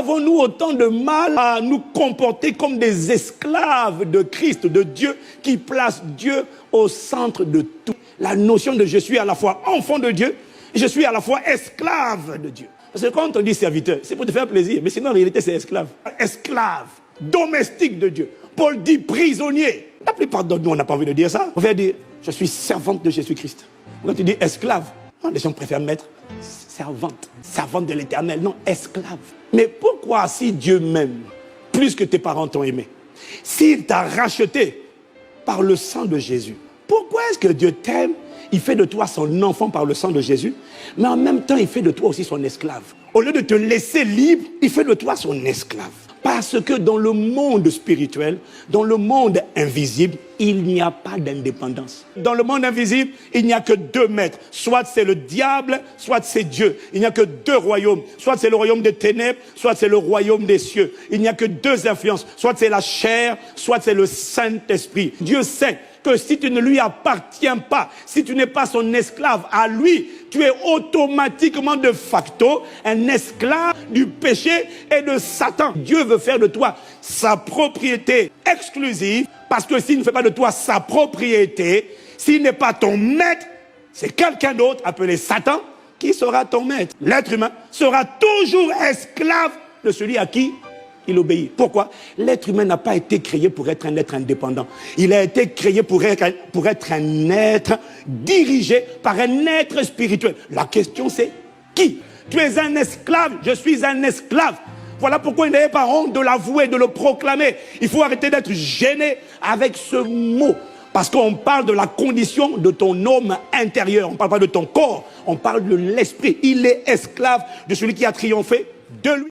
avons-nous autant de mal à nous comporter comme des esclaves de Christ, de Dieu, qui place Dieu au centre de tout? La notion de je suis à la fois enfant de Dieu, et je suis à la fois esclave de Dieu. Parce que quand on dit serviteur, c'est pour te faire plaisir, mais sinon en réalité c'est esclave. Esclave, domestique de Dieu. Paul dit prisonnier. La plupart d'entre nous, on n'a pas envie de dire ça. On va dire, je suis servante de Jésus-Christ. Quand tu dis esclave, les gens préfèrent mettre servante. Servante de l'Éternel, non, esclave. Mais pourquoi si Dieu m'aime plus que tes parents t'ont aimé, s'il t'a racheté par le sang de Jésus, pourquoi est-ce que Dieu t'aime? Il fait de toi son enfant par le sang de Jésus, mais en même temps, il fait de toi aussi son esclave. Au lieu de te laisser libre, il fait de toi son esclave. Parce que dans le monde spirituel, dans le monde invisible, il n'y a pas d'indépendance. Dans le monde invisible, il n'y a que deux maîtres. Soit c'est le diable, soit c'est Dieu. Il n'y a que deux royaumes. Soit c'est le royaume des ténèbres, soit c'est le royaume des cieux. Il n'y a que deux influences. Soit c'est la chair, soit c'est le Saint-Esprit. Dieu sait que si tu ne lui appartiens pas, si tu n'es pas son esclave à lui, tu es automatiquement de facto un esclave du péché et de Satan. Dieu veut faire de toi sa propriété exclusive, parce que s'il ne fait pas de toi sa propriété, s'il n'est pas ton maître, c'est quelqu'un d'autre appelé Satan qui sera ton maître. L'être humain sera toujours esclave de celui à qui il obéit. Pourquoi? L'être humain n'a pas été créé pour être un être indépendant. Il a été créé pour être un être dirigé par un être spirituel. La question c'est qui? Tu es un esclave, je suis un esclave. Voilà pourquoi il n'avait pas honte de l'avouer, de le proclamer. Il faut arrêter d'être gêné avec ce mot. Parce qu'on parle de la condition de ton homme intérieur. On ne parle pas de ton corps, on parle de l'esprit. Il est esclave de celui qui a triomphé de lui.